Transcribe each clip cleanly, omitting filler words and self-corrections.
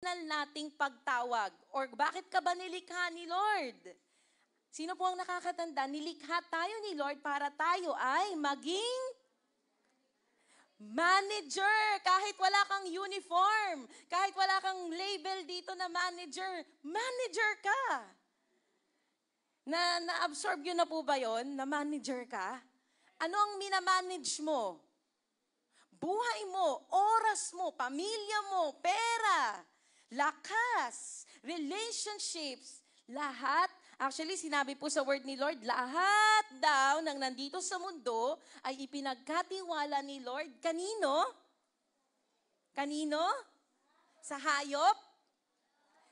nating pagtawag or bakit ka ba nilikha ni Lord? Sino po ang nakakatanda? Nilikha tayo ni Lord para tayo ay maging manager. Kahit wala kang uniform, kahit wala kang label dito na manager, manager ka. Na-absorb yun na po ba yun? Na manager ka? Ano ang minamanage mo? Buhay mo, oras mo, pamilya mo, pera, lakas, relationships, lahat. Actually, sinabi po sa word ni Lord, lahat daw ng nandito sa mundo ay ipinagkatiwala ni Lord. Kanino? Kanino? Sa hayop?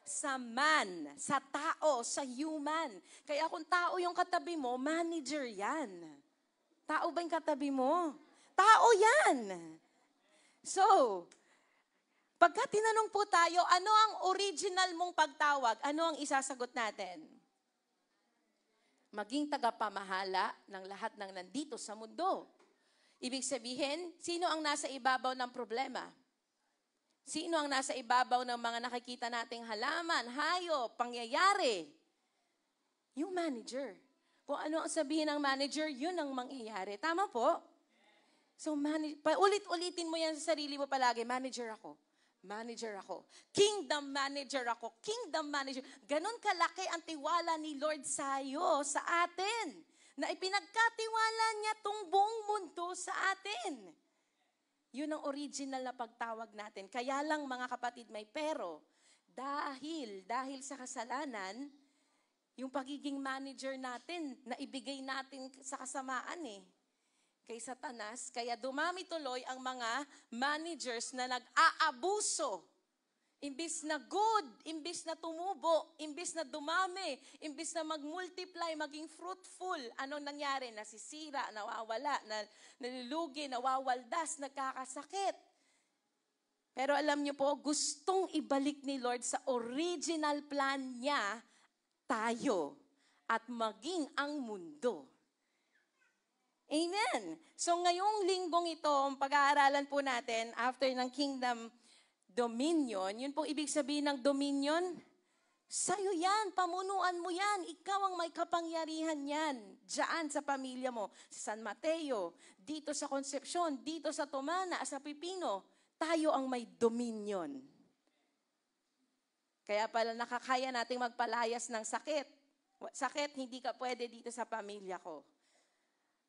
Sa man, sa tao, sa human. Kaya kung tao yung katabi mo, manager yan. Tao ba yung katabi mo? Tao yan. So, pagka tinanong po tayo, ano ang original mong pagtawag? Ano ang isasagot natin? Maging tagapamahala ng lahat ng nandito sa mundo. Ibig sabihin, sino ang nasa ibabaw ng problema? Sino ang nasa ibabaw ng mga nakikita nating halaman, hayop, pangyayari? Yung manager. Kung ano ang sabihin ng manager, yun ang mangyayari. Tama po? So, ulit-ulitin mo yan sa sarili mo palagi, manager ako. Manager ako. Kingdom manager ako. Kingdom manager. Ganon kalaki ang tiwala ni Lord sa'yo, sa atin. Na ipinagkatiwala niya tong buong mundo sa atin. Yun ang original na pagtawag natin. Kaya lang mga kapatid, may pero. Dahil sa kasalanan, yung pagiging manager natin, na ibigay natin sa kasamaan kay Satanas, kaya dumami tuloy ang mga managers na nag-aabuso. Imbis na good, imbis na tumubo, imbis na dumami, imbis na mag-multiply, maging fruitful, anong nangyari? Nasisira, nawawala, nalulugi, nawawaldas, nagkakasakit. Pero alam niyo po, gustong ibalik ni Lord sa original plan niya, tayo, at maging ang mundo. Amen. So ngayong linggong ito, pag-aaralan po natin after ng kingdom dominion, yun pong ibig sabihin ng dominion, sa'yo yan, pamunuan mo yan, ikaw ang may kapangyarihan yan, dyan sa pamilya mo, sa San Mateo, dito sa Concepcion, dito sa Tomana, sa Pipino, tayo ang may dominion. Kaya pala nakakaya nating magpalayas ng sakit. Sakit, hindi ka pwede dito sa pamilya ko.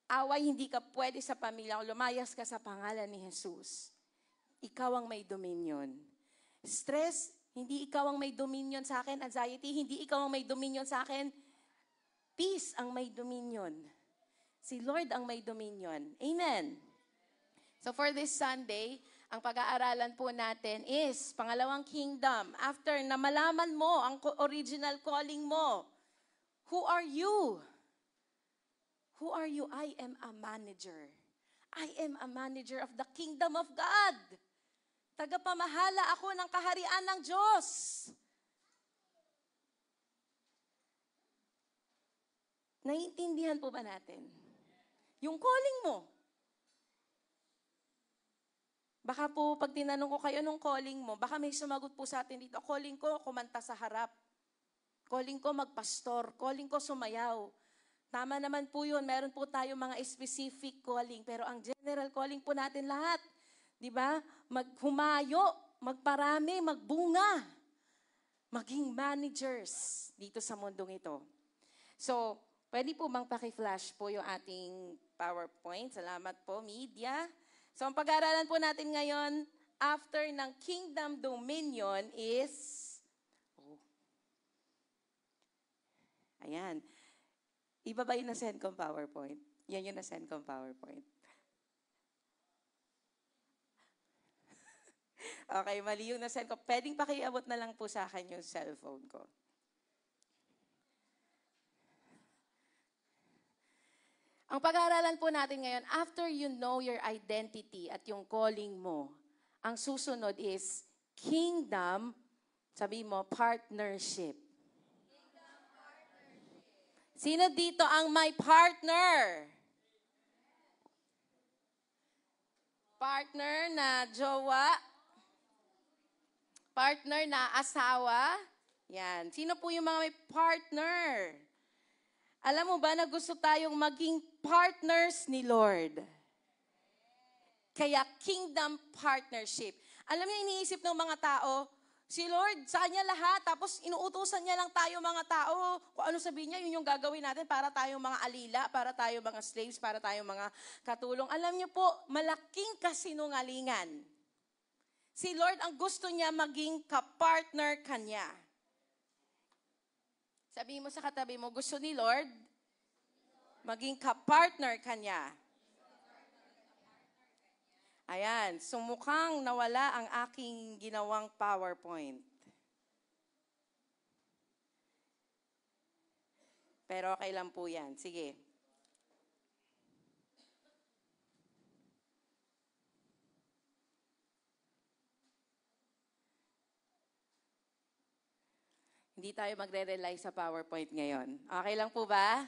Away, hindi ka pwede sa pamilya ko. Lumayas ka sa pangalan ni Jesus. Ikaw ang may dominion. Stress, hindi ikaw ang may dominion sa akin. Anxiety, hindi ikaw ang may dominion sa akin. Peace ang may dominion. Si Lord ang may dominion. Amen. So for this Sunday, ang pag-aaralan po natin is pangalawang kingdom. After na malaman mo ang original calling mo, who are you? Who are you? I am a manager. I am a manager of the kingdom of God. Tagapamahala ako ng kaharian ng Diyos. Naiintindihan po ba natin? Yung calling mo. Baka po pag tinanong ko kayo nung calling mo, baka may sumagot po sa atin dito, calling ko kumanta sa harap. Calling ko magpastor. Calling ko sumayaw. Tama naman po yun. Meron po tayo mga specific calling. Pero ang general calling po natin lahat, di ba? Maghumayo, magparami, magbunga. Maging managers dito sa mundong ito. So, pwede po bang paki-flash po yung ating PowerPoint? Salamat po, media. So, ang pag-aaralan po natin ngayon, after ng kingdom dominion is, ayan. Iba ba yung na-send kong PowerPoint? Yan yung na-send kong PowerPoint. Okay, mali yung na-send ko. Pwedeng pakiabot na lang po sa akin yung cellphone ko. Ang pag-aaralan po natin ngayon, after you know your identity at yung calling mo, ang susunod is kingdom, sabi mo, partnership. Sino dito ang may partner? Partner na jowa? Partner na asawa. Yan. Sino po yung mga may partner? Alam mo ba na gusto tayong maging partners ni Lord? Kaya kingdom partnership. Alam niyo, iniisip ng mga tao, si Lord, sa Kanya lahat, tapos inuutusan niya lang tayo mga tao. Kung ano sabihin niya, yun yung gagawin natin para tayong mga alila, para tayong mga slaves, para tayong mga katulong. Alam niyo po, malaking kasinungalingan. Si Lord, ang gusto niya maging kapartner kanya. Sabihin mo sa katabi mo, gusto ni Lord maging kapartner kanya. Ayan, sumukhang nawala ang aking ginawang PowerPoint. Pero okay lang po yan. Sige. Hindi tayo magre-rely sa PowerPoint ngayon. Okay lang po ba?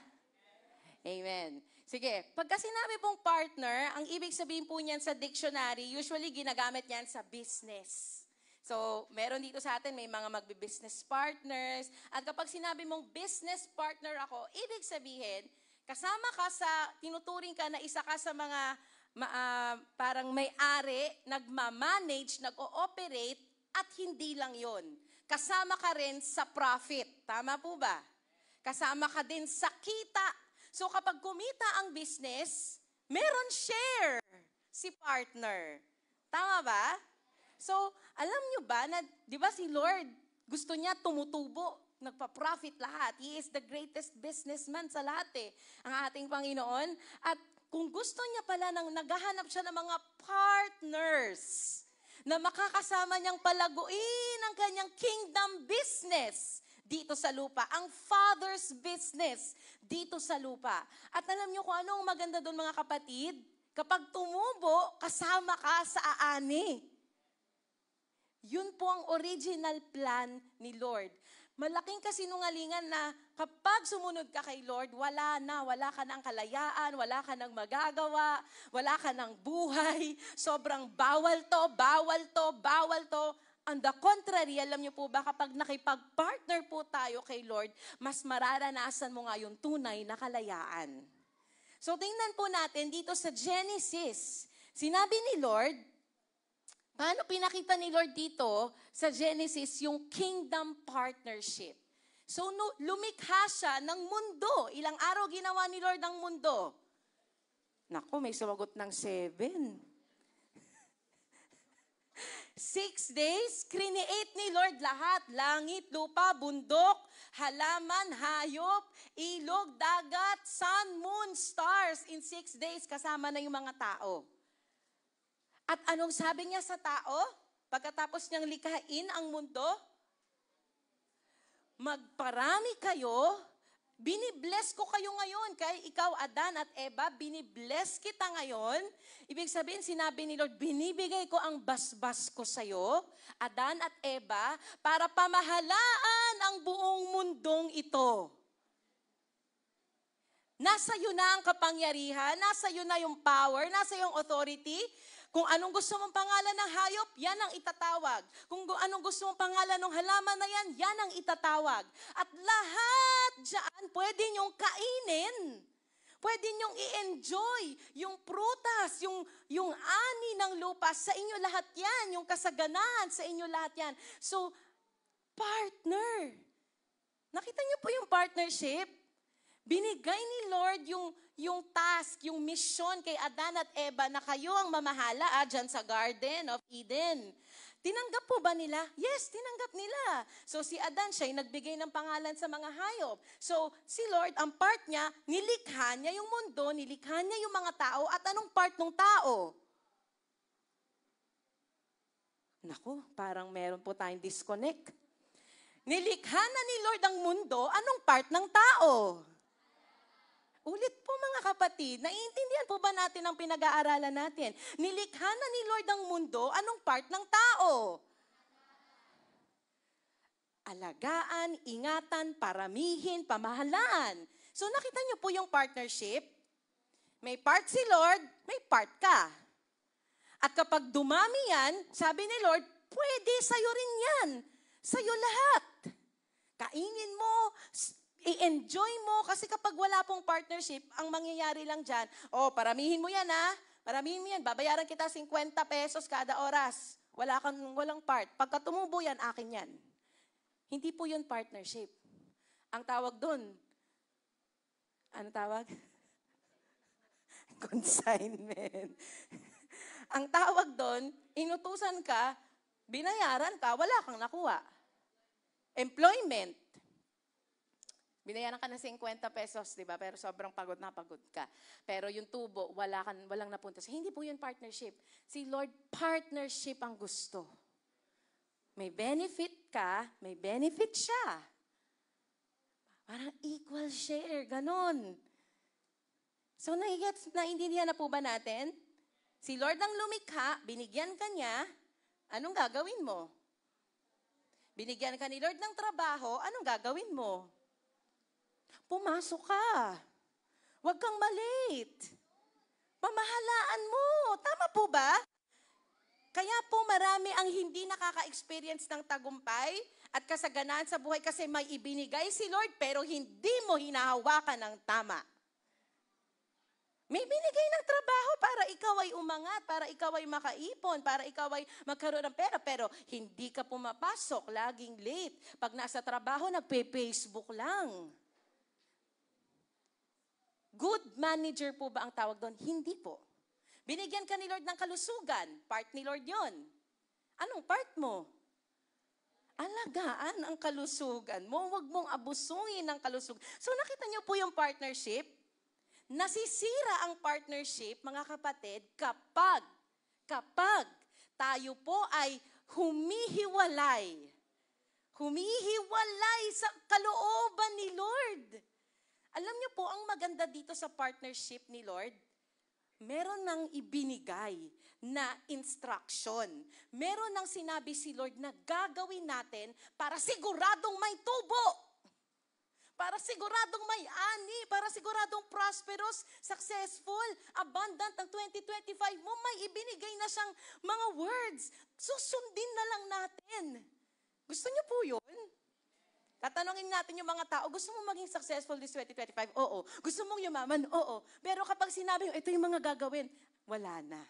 Amen. Sige, pagka sinabi pong partner, ang ibig sabihin po niyan sa dictionary, usually ginagamit niyan sa business. So, meron dito sa atin, may mga magbi-business partners. At kapag sinabi mong business partner ako, ibig sabihin, kasama ka sa, tinuturing ka na isa ka sa mga parang may-ari, nagmamanage, nag-ooperate, at hindi lang yon. Kasama ka rin sa profit. Tama po ba? Kasama ka din sa kita. So kapag kumita ang business, meron share si partner. Tama ba? So, alam nyo ba na, di ba si Lord, gusto niya tumutubo, nagpa-profit lahat. He is the greatest businessman sa lahat ang ating Panginoon. At kung gusto niya pala, naghahanap siya ng mga partners na makakasama niyang palaguin ang kanyang kingdom business dito sa lupa. Ang Father's business dito sa lupa. At alam niyo kung ano ang maganda doon mga kapatid? Kapag tumubo, kasama ka sa aani. Yun po ang original plan ni Lord. Malaking kasinungalingan na kapag sumunod ka kay Lord, wala ka ng kalayaan, wala ka ng magagawa, wala ka ng buhay, sobrang bawal to, bawal to, bawal to. On the contrary, alam niyo po ba, kapag nakipag-partner po tayo kay Lord, mas mararanasan mo nga yung tunay na kalayaan. So tingnan po natin dito sa Genesis, sinabi ni Lord, paano pinakita ni Lord dito sa Genesis yung kingdom partnership? So lumikha siya ng mundo. Ilang araw ginawa ni Lord ang mundo? Naku, may sumagot ng 7. 6 days, create ni Lord lahat. Langit, lupa, bundok, halaman, hayop, ilog, dagat, sun, moon, stars. In 6 days, kasama na yung mga tao. At anong sabi niya sa tao? Pagkatapos niyang likhain ang mundo, magparami kayo, binibless ko kayo ngayon. Kaya ikaw, Adan at Eva, binibless kita ngayon. Ibig sabihin, sinabi ni Lord, binibigay ko ang basbas ko sa'yo, Adan at Eva, para pamahalaan ang buong mundong ito. Nasa iyo na ang kapangyarihan, nasa iyo na yung power, nasa iyo yung authority. Kung anong gusto mong pangalan ng hayop, yan ang itatawag. Kung anong gusto mong pangalan ng halaman na yan, yan ang itatawag. At lahat dyan, pwede nyong kainin. Pwede nyong i-enjoy yung prutas, yung ani ng lupa. Sa inyo lahat yan, yung kasaganahan, sa inyo lahat yan. So, partner. Nakita niyo po yung partnership? Binigay ni Lord yung task, yung mission kay Adan at Eva na kayo ang mamahala dyan sa Garden of Eden. Tinanggap po ba nila? Yes, tinanggap nila. So si Adan siya yung nagbigay ng pangalan sa mga hayop. So si Lord, ang part niya, nilikha niya yung mundo, nilikha niya yung mga tao, at anong part ng tao? Naku, parang meron po tayong disconnect. Nilikha na ni Lord ang mundo, anong part ng tao? Ulit po mga kapatid, naiintindihan po ba natin ang pinag-aaralan natin? Nilikha na ni Lord ang mundo, anong part ng tao? Alagaan, ingatan, paramihin, pamahalaan. So nakita niyo po yung partnership? May part si Lord, may part ka. At kapag dumami yan, sabi ni Lord, Pwede, sa'yo rin yan. Sa'yo lahat. Kainin mo, i-enjoy mo, kasi kapag wala pong partnership, ang mangyayari lang dyan, paramihin mo yan paramihin mo yan, babayaran kita 50 pesos kada oras. Walang part. Pagka tumubo yan, akin yan. Hindi po yun partnership. Ang tawag doon, ano tawag? Consignment. Ang tawag doon, inutusan ka, binayaran ka, wala kang nakuha. Employment. Binayaran ka ng 50 pesos, di ba? Pero sobrang pagod na pagod ka. Pero yung tubo, walang napunta. So, hindi po yun partnership. Si Lord, partnership ang gusto. May benefit ka, may benefit siya. Parang equal share, ganon. So, naiintindihan na po ba natin? Si Lord ang lumikha, binigyan ka niya, anong gagawin mo? Binigyan ka ni Lord ng trabaho, anong gagawin mo? Pumasok ka. Huwag kang malate. Pamahalaan mo. Tama po ba? Kaya po marami ang hindi nakaka-experience ng tagumpay at kasaganaan sa buhay kasi may ibinigay si Lord pero hindi mo hinahawakan ng tama. May binigay ng trabaho para ikaw ay umangat, para ikaw ay makaipon, para ikaw ay magkaroon ng pera, pero hindi ka pumapasok, laging late. Pag nasa trabaho, nagpe-Facebook lang. Good manager po ba ang tawag doon? Hindi po. Binigyan ka ni Lord ng kalusugan, part ni Lord yon. Anong part mo? Alagaan ang kalusugan mo, huwag mong abusuin ang kalusugan. So nakita niyo po yung partnership? Nasisira ang partnership, mga kapatid, kapag tayo po ay humihiwalay sa kalooban ni Lord. Alam niyo po, ang maganda dito sa partnership ni Lord, meron nang ibinigay na instruction. Meron nang sinabi si Lord na gagawin natin para siguradong may tubo. Para siguradong may ani, para siguradong prosperous, successful, abundant ang 2025 mo, may ibinigay na siyang mga words. Susundin na lang natin. Gusto niyo po yun? Tatanungin natin yung mga tao, gusto mo maging successful this 2025? Oo. Gusto mong yumaman? Oo. Pero kapag sinabi mo, ito yung mga gagawin, wala na.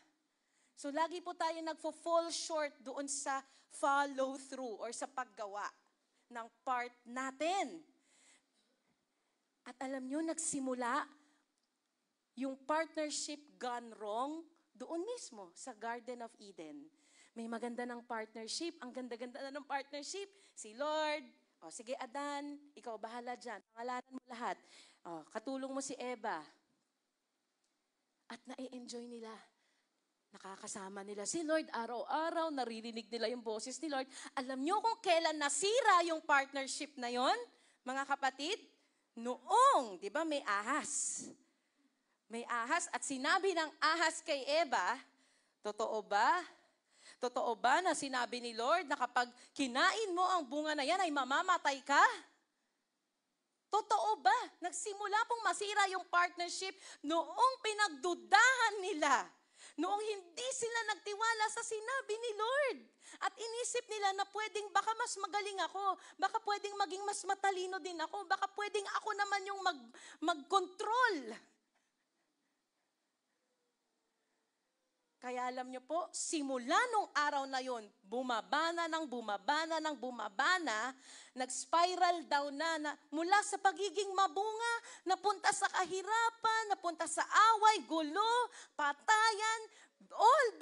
So lagi po tayo nagfo-fall short doon sa follow through or sa paggawa ng part natin. At alam nyo, nagsimula yung partnership gone wrong doon mismo sa Garden of Eden. May maganda ng partnership, ang ganda-ganda na ng partnership. Si Lord, sige Adan, ikaw bahala dyan. Pangalanan mo lahat. Katulong mo si Eva. At na-enjoy nila. Nakakasama nila si Lord araw-araw, naririnig nila yung boses ni Lord. Alam nyo kung kailan nasira yung partnership na yon, mga kapatid? Noong, di ba, may ahas. May ahas at sinabi ng ahas kay Eva, totoo ba? Totoo ba na sinabi ni Lord na kapag kinain mo ang bunga na yan ay mamamatay ka? Totoo ba? Nagsimula pong masira yung partnership noong pinagdudahan nila. Noong hindi sila nagtiwala sa sinabi ni Lord. At inisip nila na pwedeng baka mas magaling ako, baka pwedeng maging mas matalino din ako, baka pwedeng ako naman yung mag-control. Kaya alam nyo po, simula nung araw na yon, bumabana, nag-spiral down na mula sa pagiging mabunga, napunta sa kahirapan, napunta sa away, gulo, patayan, all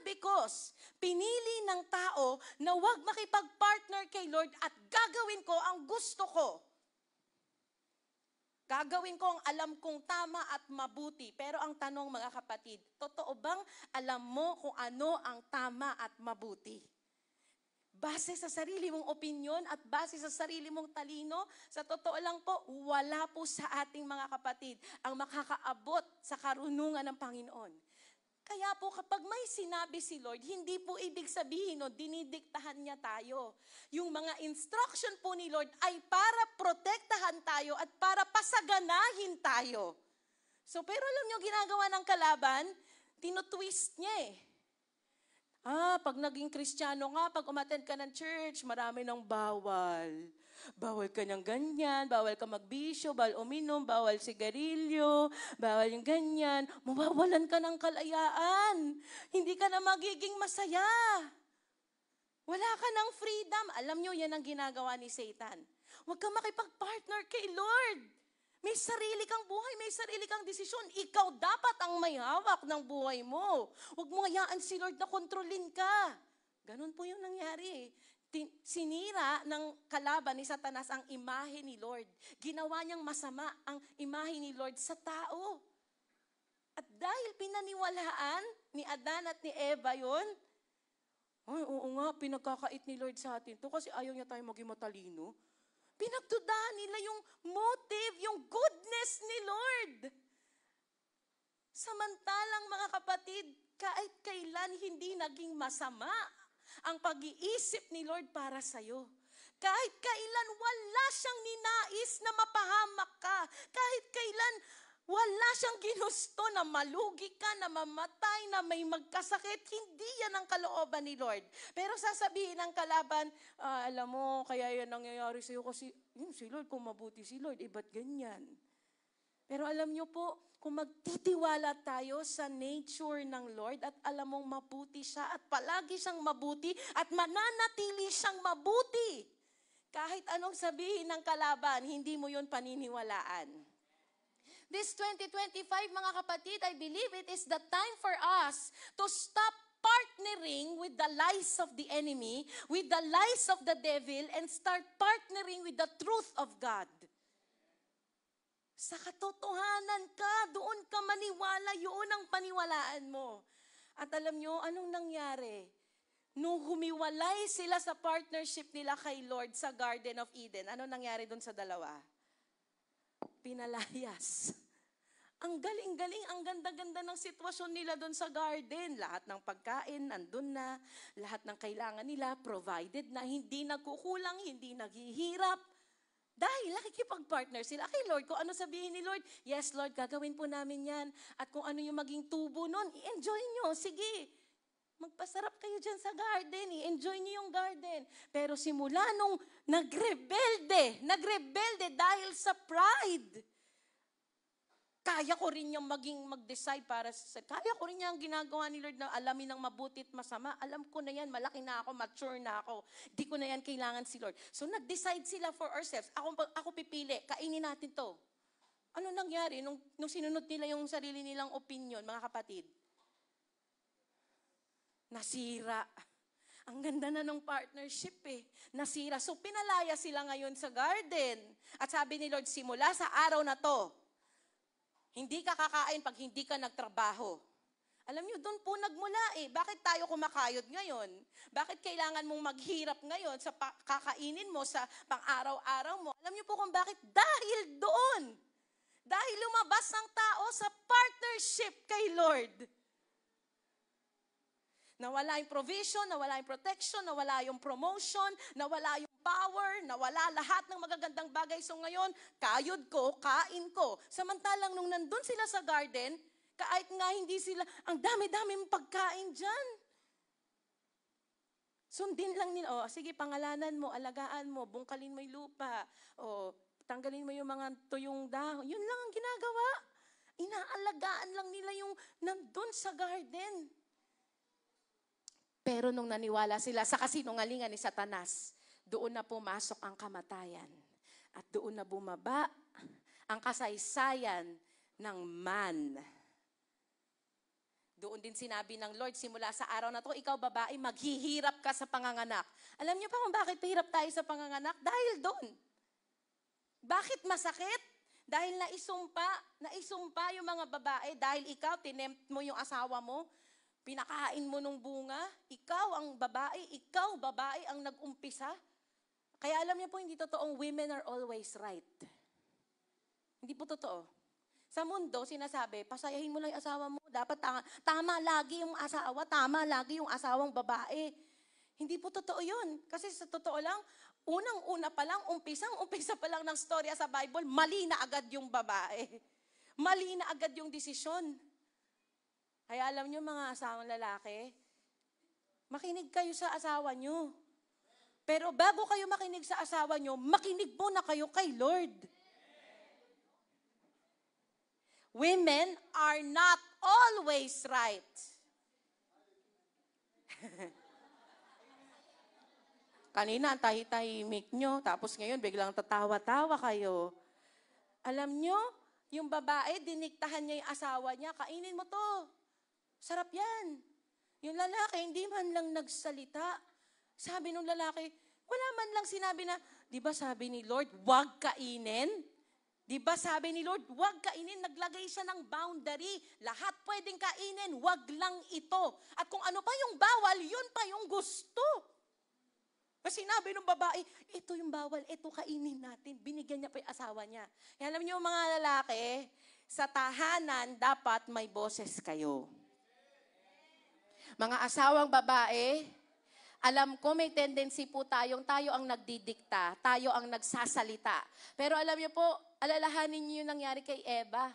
because pinili ng tao na huwag makipag-partner kay Lord at gagawin ko ang gusto ko. Gagawin ko ang alam kong tama at mabuti. Pero ang tanong, mga kapatid, totoo bang alam mo kung ano ang tama at mabuti? Base sa sarili mong opinyon at base sa sarili mong talino, sa totoo lang po, wala po sa ating mga kapatid ang makakaabot sa karunungan ng Panginoon. Kaya po kapag may sinabi si Lord, hindi po ibig sabihin no, dinidiktahan niya tayo. Yung mga instruction po ni Lord ay para protektahan tayo at para pasaganahin tayo. So pero alam niyo ginagawa ng kalaban, tinutwist niya eh. Pag naging Kristiyano nga, pag umattend ka ng church, marami ng bawal. Bawal ka ng ganyan, bawal ka magbisyo, bawal uminom, bawal sigarilyo, bawal yung ganyan. Mawawalan ka ng kalayaan. Hindi ka na magiging masaya. Wala ka ng freedom. Alam nyo, yan ang ginagawa ni Satan. Huwag ka makipag-partner kay Lord. May sarili kang buhay, may sarili kang desisyon. Ikaw dapat ang may hawak ng buhay mo. Huwag mo hayaan si Lord na kontrolin ka. Ganun po yung nangyari. Sinira ng kalaban ni Satanas ang imahe ni Lord. Ginawa niyang masama ang imahe ni Lord sa tao. At dahil pinaniwalaan ni Adan at ni Eva yun, oo nga, pinagkakait ni Lord sa atin to kasi ayaw niya tayo maging matalino. Pinagdudahan nila yung motive, yung goodness ni Lord. Samantalang mga kapatid, kahit kailan hindi naging masama ang pag-iisip ni Lord para sa'yo. Kahit kailan wala siyang ninais na mapahamak ka. Kahit kailan wala siyang ginusto na malugi ka, na mamatay, na may magkasakit. Hindi yan ang kalooban ni Lord. Pero sasabihin ng kalaban, alam mo, kaya yan nangyayari sa'yo kasi si Lord, kung mabuti si Lord, ba't ganyan? Pero alam nyo po, kung magtitiwala tayo sa nature ng Lord at alam mong mabuti siya at palagi siyang mabuti at mananatili siyang mabuti, kahit anong sabihin ng kalaban, hindi mo yun paniniwalaan. This 2025, mga kapatid, I believe it is the time for us to stop partnering with the lies of the enemy, with the lies of the devil, and start partnering with the truth of God. Sa katotohanan ka, doon ka maniwala, yun ang paniwalaan mo. At alam nyo, anong nangyari? Nung humiwalay sila sa partnership nila kay Lord sa Garden of Eden, anong nangyari doon sa dalawa? Pinalayas. Ang galing-galing, ang ganda-ganda ng sitwasyon nila doon sa garden. Lahat ng pagkain, nandun na. Lahat ng kailangan nila, provided na. Hindi nagkukulang, hindi naghihirap. Dahil nakikipag-partner sila kay Lord. Kung ano sabihin ni Lord, yes Lord, gagawin po namin yan. At kung ano yung maging tubo nun, i-enjoy nyo. Sige, magpasarap kayo dyan sa garden. I-enjoy nyo yung garden. Pero simula nung nagrebelde dahil sa pride, kaya ko rin yung mag-decide para sa... Kaya ko rin yung ginagawa ni Lord na alamin ng mabuti at masama. Alam ko na yan, malaki na ako, mature na ako. Di ko na yan kailangan si Lord. So nag-decide sila for ourselves. Ako pipili, kainin natin to. Ano nangyari nung sinunod nila yung sarili nilang opinion, mga kapatid? Nasira. Ang ganda na ng partnership Nasira. So pinalaya sila ngayon sa garden. At sabi ni Lord, simula sa araw na to, hindi ka kakain pag hindi ka nagtrabaho. Alam niyo, doon po nagmula Bakit tayo kumakayod ngayon? Bakit kailangan mong maghirap ngayon sa kakainin mo, sa pang-araw-araw mo? Alam niyo po kung bakit? Dahil doon. Dahil lumabas ang tao sa partnership kay Lord. Nawala yung provision, nawala yung protection, nawala yung promotion, nawala yung power, nawala lahat ng magagandang bagay. So ngayon, kayod ko, kain ko. Samantalang nung nandun sila sa garden, kahit nga hindi sila, ang dami-dami pagkain dyan. Sundin lang nila, sige, pangalanan mo, alagaan mo, bungkalin mo yung lupa, tanggalin mo yung mga tuyong dahon. Yun lang ang ginagawa. Inaalagaan lang nila yung nandun sa garden. Pero nung naniwala sila sa kasinungalingan ni Satanas, doon na pumasok ang kamatayan. At doon na bumaba ang kasaysayan ng man. Doon din sinabi ng Lord, simula sa araw na to, ikaw babae, maghihirap ka sa panganganak. Alam niyo pa kung bakit pahirap tayo sa panganganak? Dahil doon. Bakit masakit? Dahil naisumpa yung mga babae, dahil ikaw, tinempt mo yung asawa mo, pinakain mo nung bunga, ikaw babae ang nag-umpisa. Kaya alam niyo po, hindi totoong women are always right. Hindi po totoo. Sa mundo, sinasabi, pasayahin mo lang yung asawa mo. Dapat tama lagi yung asawa, tama lagi yung asawang babae. Hindi po totoo yun. Kasi sa totoo lang, unang-una pa lang, umpisa pa lang ng storya sa Bible, mali na agad yung babae. Mali na agad yung desisyon. Kaya alam nyo mga asawang lalaki, Makinig kayo sa asawa nyo. Pero bago kayo makinig sa asawa nyo, makinig muna kayo kay Lord. Women are not always right. Kanina, ang tahimik nyo, tapos ngayon, biglang tatawa-tawa kayo. Alam nyo, yung babae, diniktahan niya yung asawa niya, kainin mo to. Sarap yan. Yung lalaki, hindi man lang nagsalita. Sabi nung lalaki, wala man lang sinabi na, di ba sabi ni Lord, huwag kainin? Di ba sabi ni Lord, huwag kainin? Naglagay siya ng boundary. Lahat pwedeng kainin, huwag lang ito. At kung ano pa yung bawal, yun pa yung gusto. Kasi sinabi ng babae, ito yung bawal, ito kainin natin. Binigyan niya pa yung asawa niya. E alam niyo mga lalaki, sa tahanan, dapat may boses kayo. Mga asawang babae, alam ko may tendency po tayo ang nagdidikta, tayo ang nagsasalita. Pero alam niyo po, alalahanin niyo yung nangyari kay Eva.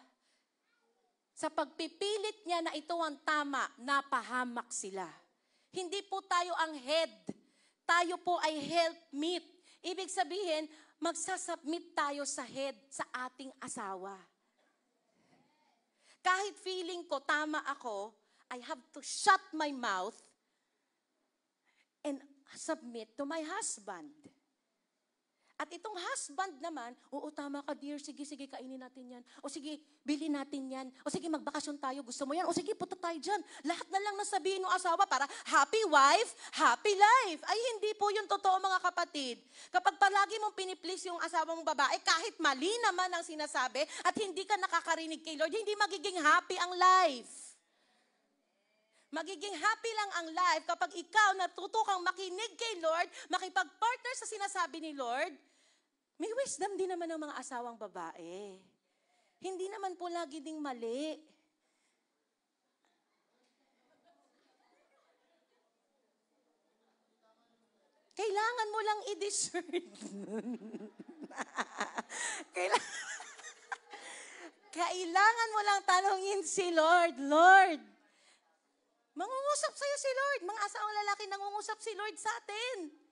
Sa pagpipilit niya na ito ang tama, napahamak sila. Hindi po tayo ang head. Tayo po ay helpmeet. Ibig sabihin, magsasubmit tayo sa head sa ating asawa. Kahit feeling ko tama ako, I have to shut my mouth and submit to my husband. At itong husband naman, oo, tama ka dear, sige, kainin natin yan. O sige, bilhin natin yan. O sige, magbakasyon tayo, gusto mo yan. O sige, punta tayo dyan. Lahat na lang nasabihin ng asawa para happy wife, happy life. Ay, hindi po yung totoo mga kapatid. Kapag palagi mong piniplease yung asawa mong babae, kahit mali naman ang sinasabi at hindi ka nakakarinig kay Lord, hindi magiging happy ang life. Magiging happy lang ang life kapag ikaw natuto kang makinig kay Lord, makipag-partner sa sinasabi ni Lord. May wisdom din naman ng mga asawang babae. Hindi naman po lagi ding mali. Kailangan mo lang i-discern. Kailangan mo lang tanungin si Lord, Lord, mangungusap sa'yo si Lord. Mga asawang lalaki, nangungusap si Lord sa atin.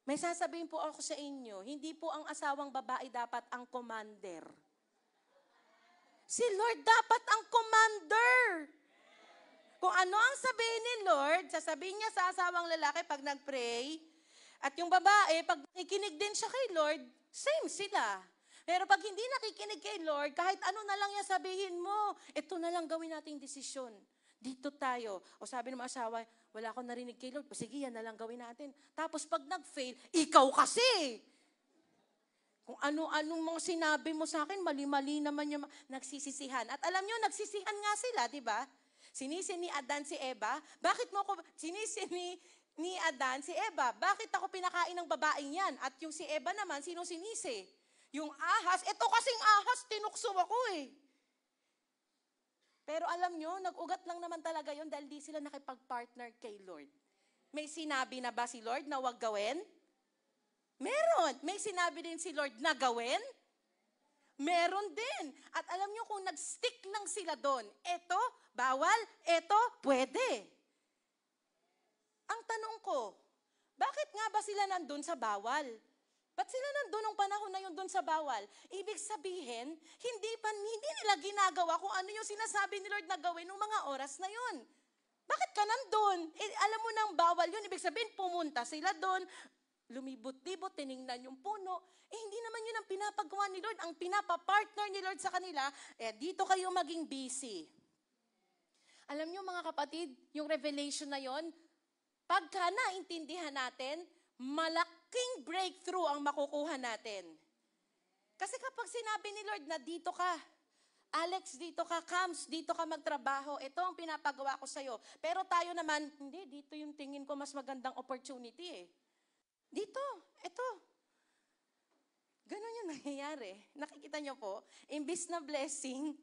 May sasabihin po ako sa inyo, hindi po ang asawang babae dapat ang commander. Si Lord dapat ang commander. Kung ano ang sabihin ni Lord, sasabihin niya sa asawang lalaki pag nag-pray, at yung babae, pag nakikinig din siya kay Lord, same sila. Pero pag hindi nakikinig kay Lord, kahit ano na lang yan sabihin mo, ito na lang gawin nating desisyon. Dito tayo. O sabi ng mga asawa, wala akong narinig kay Lord. O sige, yan na lang gawin natin. Tapos pag nag-fail, ikaw kasi. Kung ano-anong mga sinabi mo sa akin, mali-mali naman yung nagsisisihan. At alam nyo, nagsisihan nga sila, di ba? Sinisi ni Adan si Eva. Bakit mo ako, sinisi ni Adan si Eva. Bakit ako pinakain ng babaeng yan? At yung si Eva naman, sino sinisi? Yung ahas, ito kasing ahas, tinukso ako eh. Pero alam nyo, nag-ugat lang naman talaga yun dahil di sila nakipag-partner kay Lord. May sinabi na ba si Lord na wag gawin? Meron. May sinabi din si Lord na gawin? Meron din. At alam nyo kung nag-stick lang sila doon, eto, bawal, eto, pwede. Ang tanong ko, bakit nga ba sila nandun sa bawal? Ba't sila nandun ng panahon na yun doon sa bawal? Ibig sabihin, hindi nila ginagawa kung ano yung sinasabi ni Lord na gawin ng mga oras na yun. Bakit ka nandun? Alam mo nang bawal yun. Ibig sabihin, pumunta sila doon, lumibot-libot, tiningnan yung puno. Hindi naman yun ang pinapagawa ni Lord. Ang pinapapartner ni Lord sa kanila, dito kayo maging busy. Alam nyo mga kapatid, yung revelation na yon, pagka naintindihan natin, malaking breakthrough ang makukuha natin. Kasi kapag sinabi ni Lord na dito ka, Alex, dito ka, Cams, dito ka magtrabaho, ito ang pinapagawa ko sa'yo. Pero tayo naman, hindi, dito yung tingin ko mas magandang opportunity eh. Dito, ito. Ganon yung nangyayari. Nakikita nyo po, imbis na blessing,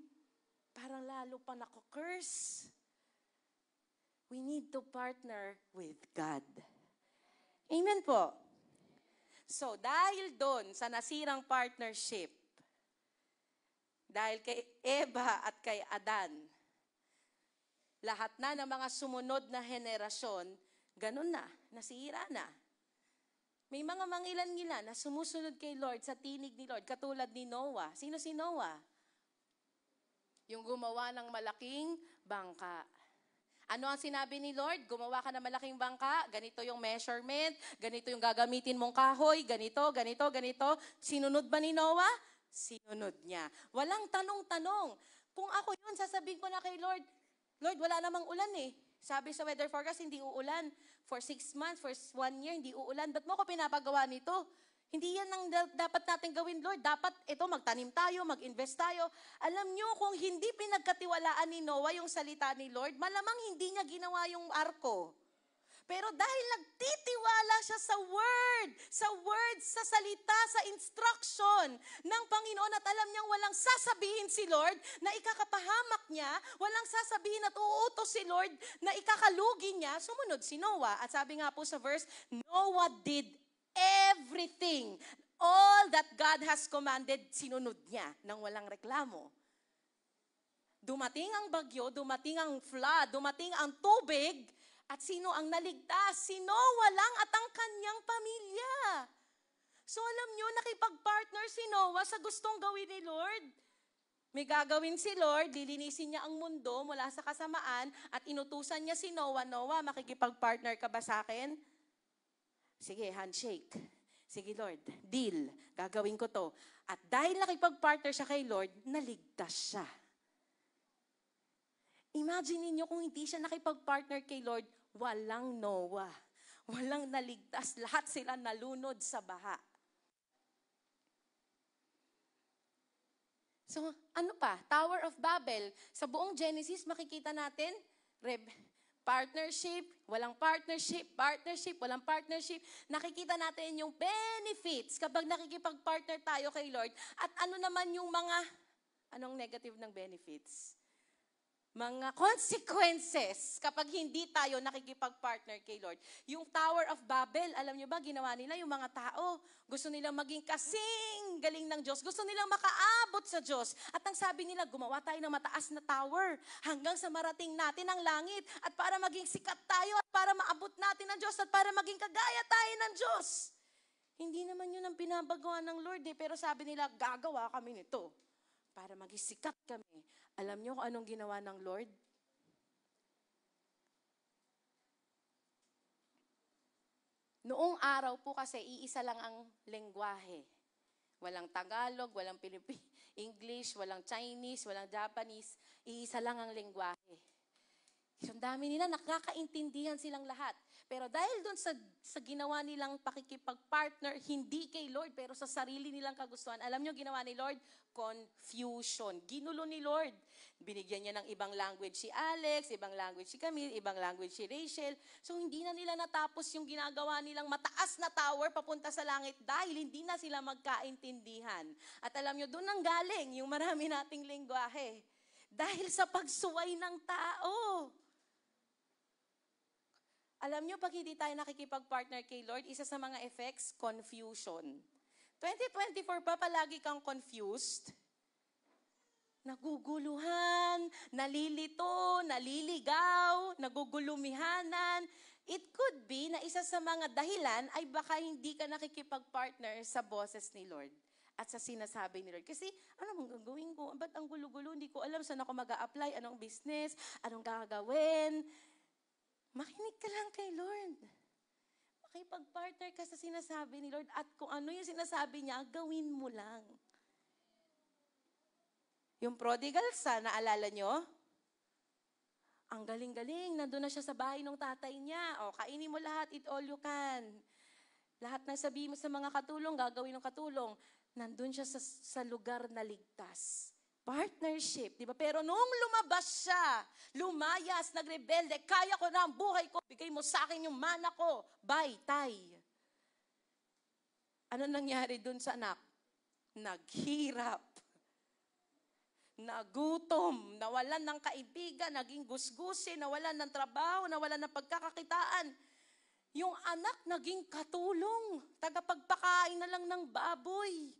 parang lalo pa nako-curse. We need to partner with God. Amen po. So, dahil doon sa nasirang partnership, dahil kay Eva at kay Adan, Lahat na ng mga sumunod na henerasyon, ganun na, nasira na. May mga mangilan-ngilan na sumusunod kay Lord sa tinig ni Lord, katulad ni Noah. Sino si Noah? Yung gumawa ng malaking bangka. Ano ang sinabi ni Lord? Gumawa ka ng malaking bangka, ganito yung measurement, ganito yung gagamitin mong kahoy, ganito, ganito, ganito. Sinunod ba ni Noah? Sinunod niya. Walang tanong-tanong. Kung ako yun, sasabihin ko na kay Lord, Lord, wala namang ulan eh. Sabi sa weather forecast, hindi uulan. For 6 months, for 1 year, hindi uulan. Ba't mo ko pinapagawa nito? Hindi yan ang dapat natin gawin, Lord. Dapat ito, magtanim tayo, mag-invest tayo. Alam nyo, kung hindi pinagkatiwalaan ni Noah yung salita ni Lord, malamang hindi niya ginawa yung arko. Pero dahil nagtitiwala siya sa word, sa salita, sa instruction ng Panginoon at alam niyang walang sasabihin si Lord na ikakapahamak niya, walang sasabihin at uutos si Lord na ikakalugi niya, sumunod si Noah. At sabi nga po sa verse, Noah did everything. All that God has commanded, sinunod niya nang walang reklamo. Dumating ang bagyo, dumating ang flood, dumating ang tubig, at sino ang naligtas? Si Noah lang at ang kanyang pamilya. So alam nyo, nakipag-partner si Noah sa gustong gawin ni Lord. May gagawin si Lord, lilinisin niya ang mundo mula sa kasamaan, at inutusan niya si Noah, Noah, makikipag-partner ka ba sa akin? Sige, handshake. Sige Lord, deal. Gagawin ko to. At dahil nakipag-partner siya kay Lord, naligtas siya. Imagine niyo kung hindi siya nakipag-partner kay Lord, walang Noah. Walang naligtas. Lahat sila nalunod sa baha. So, ano pa? Tower of Babel. Sa buong Genesis, makikita natin, partnership, walang partnership, partnership, walang partnership. Nakikita natin yung benefits kapag nakikipag-partner tayo kay Lord. At ano naman yung anong negative ng benefits? Mga consequences kapag hindi tayo nakikipag-partner kay Lord. Yung Tower of Babel, alam nyo ba, ginawa nila yung mga tao. Gusto nilang maging kasing galing ng Diyos. Gusto nilang makaabot sa Diyos. At ang sabi nila, gumawa tayo ng mataas na tower hanggang sa marating natin ang langit. At para maging sikat tayo at para maabot natin ang Diyos at para maging kagaya tayo ng Diyos. Hindi naman yun ang pinabagawa ng Lord eh. Pero sabi nila, gagawa kami nito para maging sikat kami. Alam niyo kung anong ginawa ng Lord? Noong araw po kasi, iisa lang ang lengguwahe. Walang Tagalog, walang English, walang Chinese, walang Japanese. Iisa lang ang lengguwahe. So, ang dami nila, nakakaintindihan silang lahat. Pero dahil doon sa ginawa nilang pakikipag-partner, hindi kay Lord, pero sa sarili nilang kagustuhan, alam nyo, ginawa ni Lord? Confusion. Ginulo ni Lord. Binigyan niya ng ibang language si Alex, ibang language si Camille, ibang language si Rachel. So, hindi na nila natapos yung ginagawa nilang mataas na tower papunta sa langit dahil hindi na sila magkaintindihan. At alam nyo, doon ang galing yung marami nating lengguwahe. Dahil sa pagsuway ng tao. Alam nyo, pag hindi tayo nakikipag-partner kay Lord, isa sa mga effects, confusion. 2024 pa, palagi kang confused. Naguguluhan, nalilito, naliligaw, nagugulumihanan. It could be na isa sa mga dahilan ay baka hindi ka nakikipag-partner sa boses ni Lord at sa sinasabi ni Lord. Kasi, ano mong gagawin ko? Ba't ang gulo-gulo? Hindi ko alam saan ako mag-a-apply, anong business, anong gagawin. Makinig ka lang kay Lord. Makipag-partner ka sa sinasabi ni Lord at kung ano yung sinasabi niya, gawin mo lang. Yung prodigal son, naalala nyo? Ang galing-galing, nandun na siya sa bahay ng tatay niya. O, kainin mo lahat, eat all you can. Lahat na sabihin mo sa mga katulong, gagawin ng katulong. Nandun siya sa lugar na ligtas. Partnership, di ba? Pero nung lumabas siya, lumayas, nagrebelde, kaya ko na ang buhay ko, bigay mo sa akin yung mana ko. Bye, tay. Ano nangyari dun sa anak? Naghirap. Nagutom, nawalan ng kaibigan, naging gusgusin, nawalan ng trabaho, nawalan ng pagkakakitaan. Yung anak naging katulong, tagapagpakain na lang ng baboy.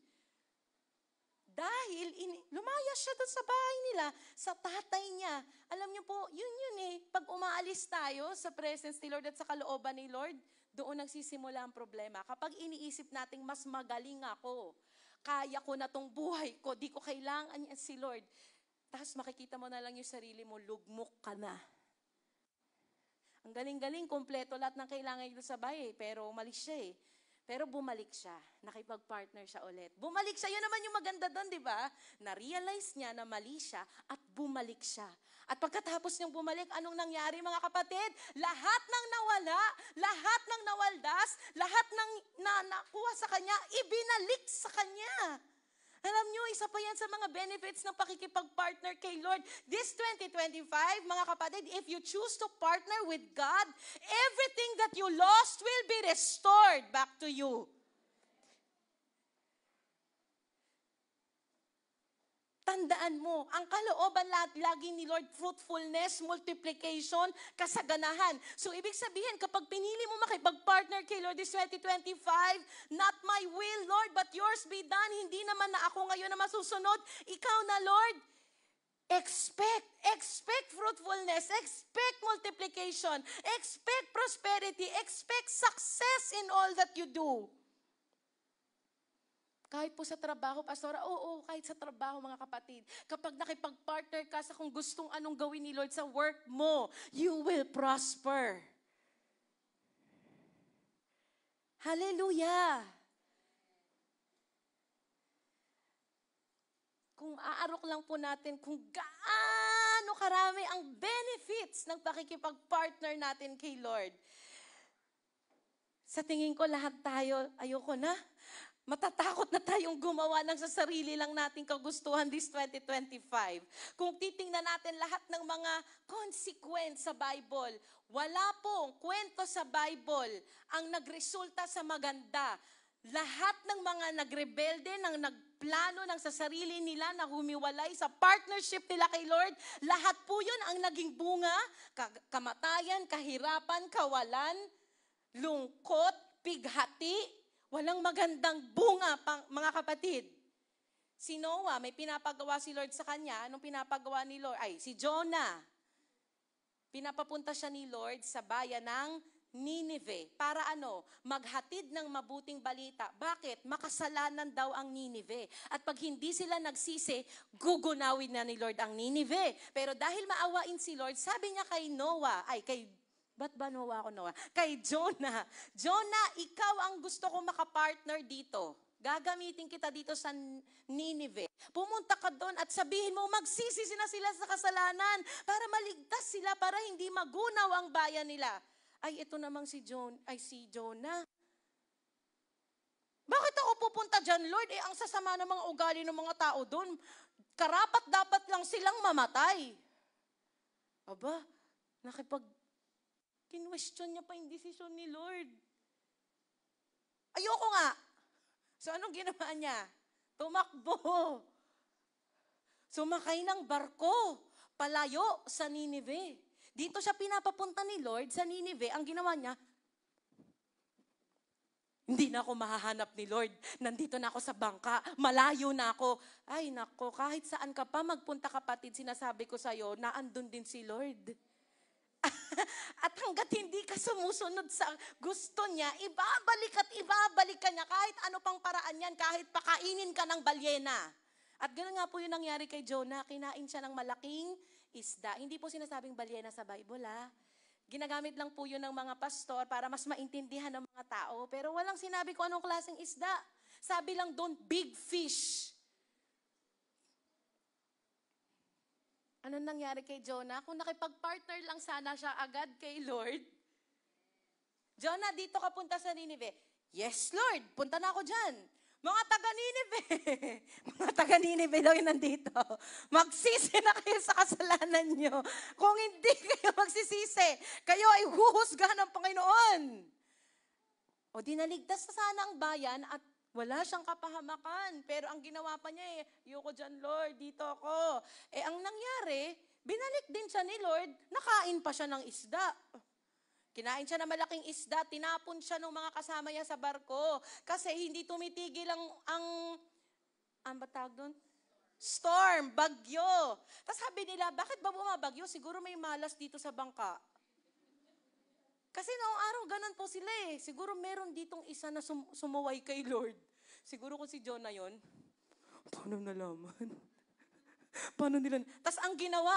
Dahil lumayas siya doon sa bahay nila, sa tatay niya. Alam niyo po, yun eh. Pag umaalis tayo sa presence ni Lord at sa kalooban ni Lord, doon nagsisimula ang problema. Kapag iniisip nating mas magaling ako, kaya ko na tong buhay ko, di ko kailangan yan si Lord. Tapos makikita mo na lang yung sarili mo, lugmok ka na. Ang galing-galing, kompleto lahat ng kailangan ito sa bahay, pero umalis siya eh. Pero bumalik siya, nakipag-partner siya ulit. Bumalik siya, yun naman yung maganda doon, di ba? Na-realize niya na mali siya at bumalik siya. At pagkatapos niyang bumalik, anong nangyari mga kapatid? Lahat ng nawala, lahat ng nawaldas, lahat ng nakuha sa kanya, ibinalik sa kanya. Alam niyo, isa pa yan sa mga benefits ng pakikipag-partner kay Lord. This 2025, mga kapatid, if you choose to partner with God, everything that you lost will be restored back to you. Tandaan mo, ang kalooban lagi ni Lord, fruitfulness, multiplication, kasaganahan. So, ibig sabihin, kapag pinili mo makipag-partner kay Lord this 2025, not my will, Lord, but yours be done. Hindi naman na ako ngayon na masusunod. Ikaw na, Lord. Expect fruitfulness, expect multiplication, expect prosperity, expect success in all that you do. Kahit po sa trabaho, pastora, oo, kahit sa trabaho mga kapatid. Kapag nakipag-partner ka sa kung gustong anong gawin ni Lord sa work mo, you will prosper. Hallelujah! Kung aarok lang po natin kung gaano karami ang benefits ng pakikipag-partner natin kay Lord. Sa tingin ko lahat tayo, ayoko na. Matatakot na tayong gumawa ng sa sarili lang nating kagustuhan this 2025. Kung titingnan natin lahat ng mga consequence sa Bible, wala pong kwento sa Bible ang nagresulta sa maganda. Lahat ng mga nagrebelde, ng nagplano ng sa sarili nila na humiwalay sa partnership nila kay Lord, lahat po yun ang naging bunga, kamatayan, kahirapan, kawalan, lungkot, pighati. Walang magandang bunga, mga kapatid. Si Noah, may pinapagawa si Lord sa kanya. Anong pinapagawa ni Lord? Si Jonah. Pinapapunta siya ni Lord sa bayan ng Nineveh. Para maghatid ng mabuting balita. Bakit? Makasalanan daw ang Nineveh. At pag hindi sila nagsisi, gugunawin na ni Lord ang Nineveh. Pero dahil maawain si Lord, sabi niya kay Noah, ba't ba Noah? Kay Jonah. Jonah, ikaw ang gusto ko makapartner dito. Gagamitin kita dito sa Nineveh. Pumunta ka doon at sabihin mo, magsisi na sila sa kasalanan para maligtas sila, para hindi magunaw ang bayan nila. Ito namang si Jonah. Bakit ako pupunta dyan, Lord? Ang sasama ng mga ugali ng mga tao doon. Karapat dapat lang silang mamatay. Kinwestiyon niya pa yung desisyon ni Lord. Ayoko nga. So anong ginawa niya? Tumakbo. Sumakay ng barko, palayo sa Nineveh. Dito siya pinapapunta ni Lord sa Nineveh. Ang ginawa niya, hindi na ako mahahanap ni Lord. Nandito na ako sa bangka. Malayo na ako. Nako, kahit saan ka pa magpunta kapatid, sinasabi ko sa'yo, naandun din si Lord. At hanggat hindi ka sumusunod sa gusto niya, ibabalik ka niya kahit ano pang paraan yan, kahit pakainin ka ng balyena. At gano'n nga po yung nangyari kay Jonah, kinain siya ng malaking isda. Hindi po sinasabing balyena sa Bible, Ginagamit lang po yun ng mga pastor para mas maintindihan ng mga tao. Pero walang sinabi ko anong klaseng isda. Sabi lang doon, big fish. Anong nangyari kay Jonah? Kung nakipag-partner lang sana siya agad kay Lord. Jonah, dito ka punta sa Nineveh. Yes, Lord, punta na ako dyan. Mga taga-Nineveh daw yung nandito. Magsisi na kayo sa kasalanan nyo. Kung hindi kayo magsisisi, kayo ay huhusgahan ng Panginoon. O dinaligtas na sana ang bayan at wala siyang kapahamakan. Pero ang ginawa pa niya ayoko dyan, Lord, dito ako. Ang nangyari, binalik din siya ni Lord, nakain pa siya ng isda. Kinain siya ng malaking isda, tinapon siya ng mga kasama niya sa barko. Kasi hindi tumitigil ang ang batag doon? Storm, bagyo. Tapos sabi nila, bakit ba bumabagyo? Siguro may malas dito sa bangka. Kasi noong araw, ganun po sila eh. Siguro meron ditong isa na sumuway kay Lord. Siguro kung si Jonah yon, paano nalaman? Paano nila? Tapos ang ginawa,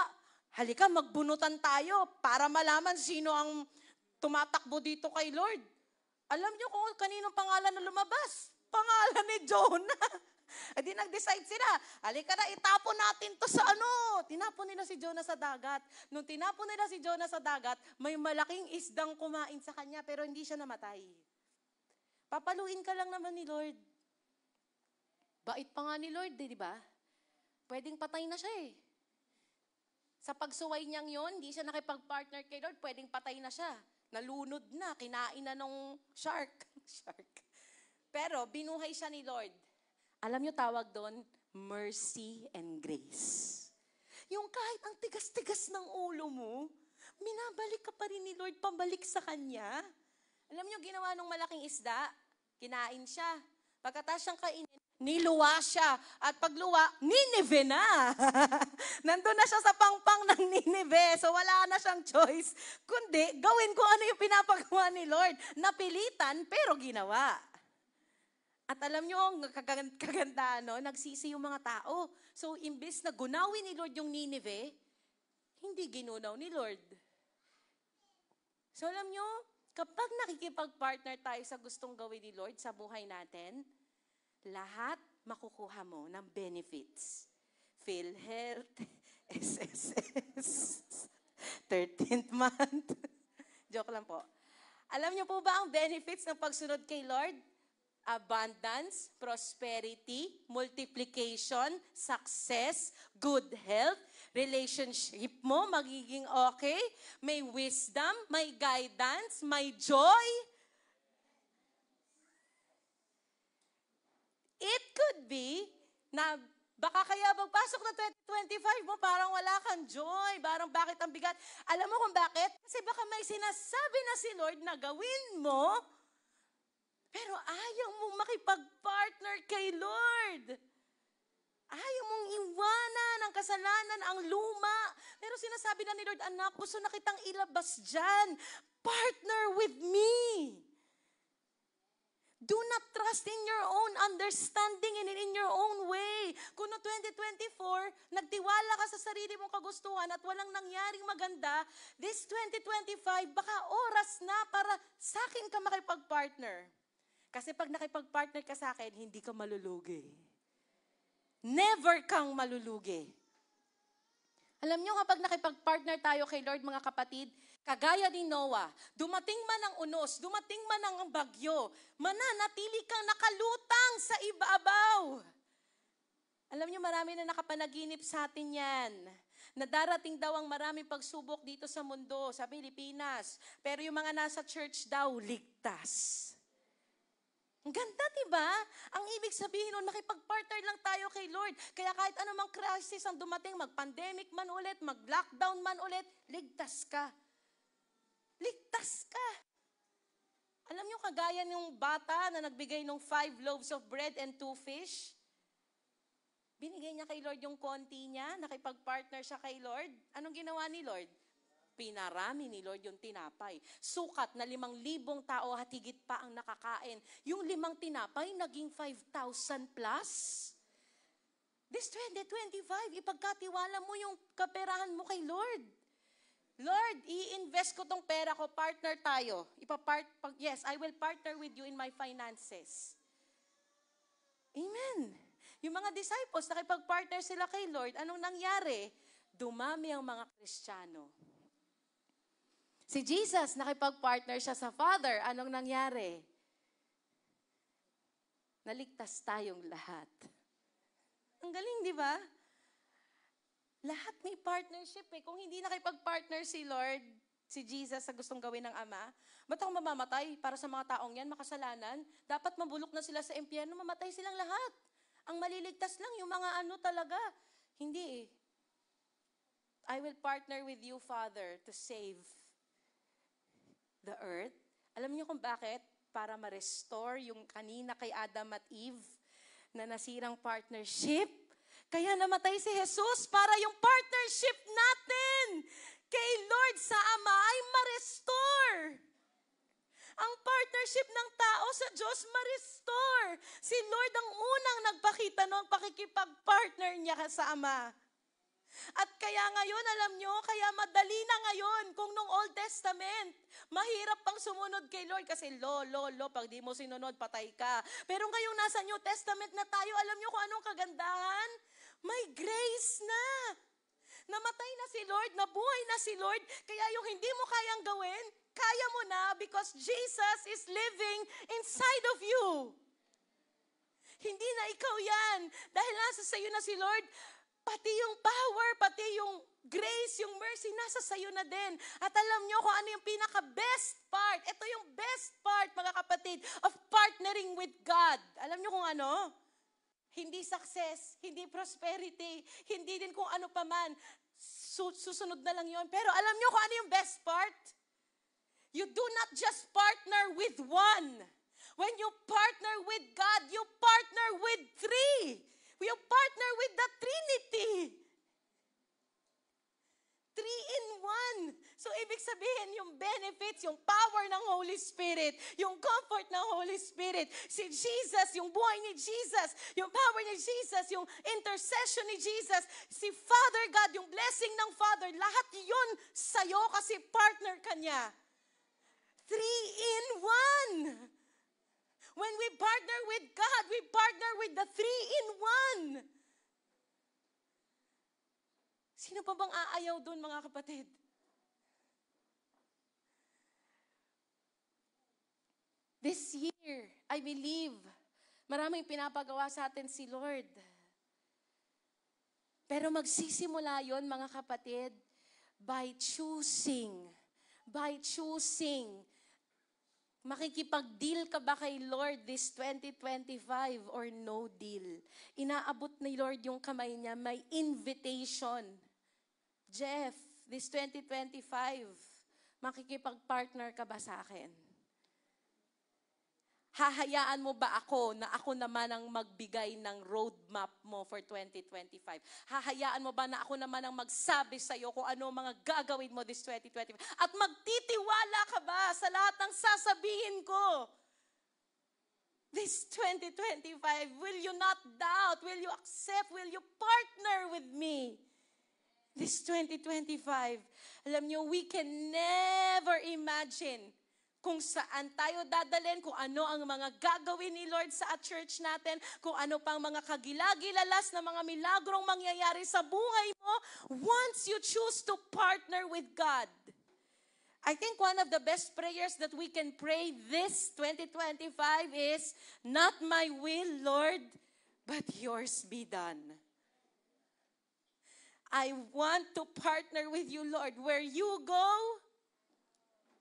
halika magbunutan tayo para malaman sino ang tumatakbo dito kay Lord. Alam niyo kung kaninong pangalan na lumabas? Pangalan ni Jonah. E di nag-decide sila, halika na itapon natin to sa ano. Tinapon nila si Jonah sa dagat. Nung tinapon nila si Jonah sa dagat, may malaking isdang kumain sa kanya pero hindi siya namatay. Papaluin ka lang naman ni Lord. Bait pa nga ni Lord, di ba? Pwedeng patay na siya eh. Sa pagsuway niyang yon, hindi siya nakipag-partner kay Lord, pwedeng patay na siya. Nalunod na, kinain na nung shark. Pero binuhay siya ni Lord. Alam niyo tawag doon, mercy and grace. Yung kahit ang tigas-tigas ng ulo mo, minabalik ka pa rin ni Lord, pabalik sa Kanya. Alam niyo ginawa nung malaking isda, kinain siya. Pagkatapos siyang kainin, niluwa siya. At pagluwa, Nineveh na. Nandun na siya sa pangpang ng Nineveh. So wala na siyang choice. Kundi, gawin ko ano yung pinapagawa ni Lord. Napilitan, pero ginawa. At alam nyo, ang kaganda, no? Nagsisi yung mga tao. So, imbes na gunawin ni Lord yung Nineveh, hindi ginunaw ni Lord. So, alam nyo, kapag nakikipag-partner tayo sa gustong gawin ni Lord sa buhay natin, lahat makukuha mo ng benefits. PhilHealth, SSS, 13th month. Joke lang po. Alam niyo po ba ang benefits ng pagsunod kay Lord? Abundance, prosperity, multiplication, success, good health, relationship mo magiging okay, may wisdom, may guidance, may joy. It could be na baka kaya pagpasok na 2025 mo, parang wala kang joy, parang bakit ang bigat. Alam mo kung bakit? Kasi baka may sinasabi na si Lord na gawin mo, pero ayaw mong makipag-partner kay Lord. Ayaw mong iwanan ang kasalanan, ang luma. Pero sinasabi na ni Lord, anak, gusto na kitang ilabas dyan. Partner with me. Do not trust in your own understanding and in your own way. Kung no 2024, nagtiwala ka sa sarili mong kagustuhan at walang nangyaring maganda, this 2025, baka oras na para sa akin ka makipag-partner. Kasi pag nakipag-partner ka sa akin, hindi ka malulugi. Never kang malulugi. Alam nyo, kapag nakipag-partner tayo kay Lord, mga kapatid, kagaya ni Noah, dumating man ang unos, dumating man ang bagyo, mananatili kang nakalutang sa ibabaw. Alam nyo, marami na nakapanaginip sa atin yan. Na darating daw ang maraming pagsubok dito sa mundo, sa Pilipinas. Pero yung mga nasa church daw, ligtas. Ang ganda, diba? Ang ibig sabihin nun, nakipag-partner lang tayo kay Lord. Kaya kahit anumang crisis ang dumating, mag-pandemic man ulit, mag-lockdown man ulit, ligtas ka. Ligtas ka. Alam niyo, kagaya ng bata na nagbigay ng 5 loaves of bread and 2 fish, binigay niya kay Lord yung konti niya, nakipag-partner siya kay Lord. Anong ginawa ni Lord? Pinarami ni Lord yung tinapay. Sukat na 5,000 tao at higit pa ang nakakain. Yung 5 tinapay, naging 5,000 plus. This 2025, ipagkatiwala mo yung kaperahan mo kay Lord. Lord, i-invest ko tong pera ko, partner tayo. Yes, I will partner with you in my finances. Amen. Yung mga disciples, nakipag-partner sila kay Lord, anong nangyari? Dumami ang mga Kristiyano. Si Jesus, nakipag-partner siya sa Father. Anong nangyari? Naligtas tayong lahat. Ang galing, di ba? Lahat may partnership eh. Kung hindi nakipag-partner si Lord, si Jesus sa gustong gawin ng Ama, ba't ako mamamatay para sa mga taong yan, makasalanan? Dapat mabulok na sila sa impyerno, mamatay silang lahat. Ang maliligtas lang, yung mga ano talaga. Hindi eh. I will partner with you, Father, to save the earth. Alam niyo kung bakit? Para ma-restore yung kanina kay Adam at Eve. na nasirang partnership. Kaya namatay si Jesus para yung partnership natin kay Lord sa Ama ay ma-restore. Ang partnership ng tao sa Diyos ma-restore. Si Lord ang unang nagpakita ng pakikipag-partner niya sa Ama. At kaya ngayon, alam nyo, kaya madali na ngayon kung nung Old Testament, mahirap pang sumunod kay Lord kasi pag di mo sinunod, patay ka. Pero ngayong nasa New Testament na tayo, alam nyo kung anong kagandahan? May grace na. Namatay na si Lord, nabuhay na si Lord, kaya yung hindi mo kayang gawin, kaya mo na because Jesus is living inside of you. Hindi na ikaw yan. Dahil nasa sayo na si Lord, pati yung power, pati yung grace, yung mercy, nasa sayo na din. At alam nyo kung ano yung pinaka-best part. Ito yung best part, mga kapatid, of partnering with God. Alam nyo kung ano? Hindi success, hindi prosperity, hindi din kung ano pa man. Susunod na lang yon. Pero alam nyo kung ano yung best part? You do not just partner with one. When you partner with God, you partner with three. You partner with the Trinity. 3 in 1. So, ibig sabihin, yung benefits, yung power ng Holy Spirit, yung comfort ng Holy Spirit, si Jesus, yung buhay ni Jesus, yung power ni Jesus, yung intercession ni Jesus, si Father God, yung blessing ng Father, lahat yun sa'yo kasi partner ka niya. 3 in 1. When we partner with God, we partner with the 3 in 1. Sino pa bang aayaw doon, mga kapatid? This year, I believe, maraming pinapagawa sa atin si Lord. Pero magsisimula yon, mga kapatid, by choosing. Makikipag-deal ka ba kay Lord this 2025 or no deal? Inaabot ni Lord yung kamay niya, may invitation. Jeff, this 2025, makikipag-partner ka ba sa akin? Hahayaan mo ba ako na ako naman ang magbigay ng roadmap mo for 2025? Hahayaan mo ba na ako naman ang magsabi sa iyo kung ano mga gagawin mo this 2025? At magtitiwala ka ba sa lahat ng sasabihin ko? This 2025, will you not doubt? Will you accept? Will you partner with me? This 2025, alam niyo, we can never imagine kung saan tayo dadalhin, kung ano ang mga gagawin ni Lord sa church natin, kung ano pang mga kagilagilalas na mga milagrong mangyayari sa buhay mo once you choose to partner with God. I think one of the best prayers that we can pray this 2025 is, not my will, Lord, but yours be done. I want to partner with you, Lord. Where you go,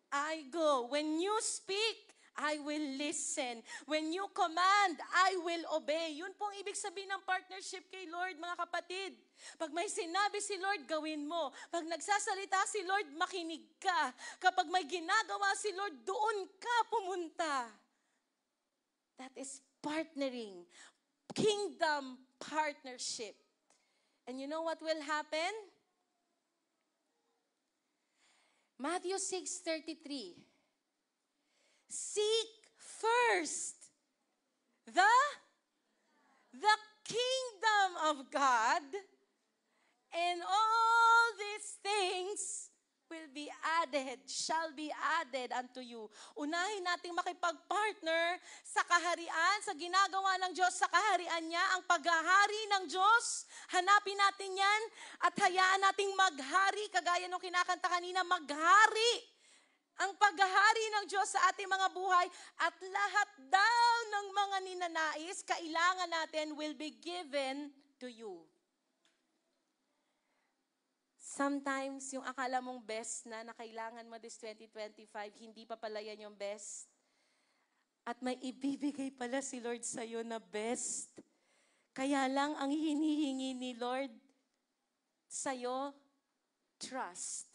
I go. When you speak, I will listen. When you command, I will obey. Yun pong ibig sabihin ng partnership kay Lord, mga kapatid. Pag may sinabi si Lord, gawin mo. Pag nagsasalita si Lord, makinig ka. Kapag may ginagawa si Lord, doon ka pumunta. That is partnering. Kingdom partnership. And you know what will happen? Matthew 6:33. Seek first the kingdom of God, and all these things shall be added unto you. Unahin nating makipag-partner sa kaharian, sa ginagawa ng Diyos sa kaharian niya, ang paghahari ng Diyos. Hanapin natin yan at hayaan nating maghari, kagaya nung kinakanta kanina, maghari ang paghahari ng Diyos sa ating mga buhay, at lahat daw ng mga ninanais, kailangan natin will be given to you. Sometimes, yung akala mong best na kailangan mo this 2025, hindi pa pala yan yung best. At may ibibigay pala si Lord sa'yo na best. Kaya lang, ang hinihingi ni Lord sa'yo, trust.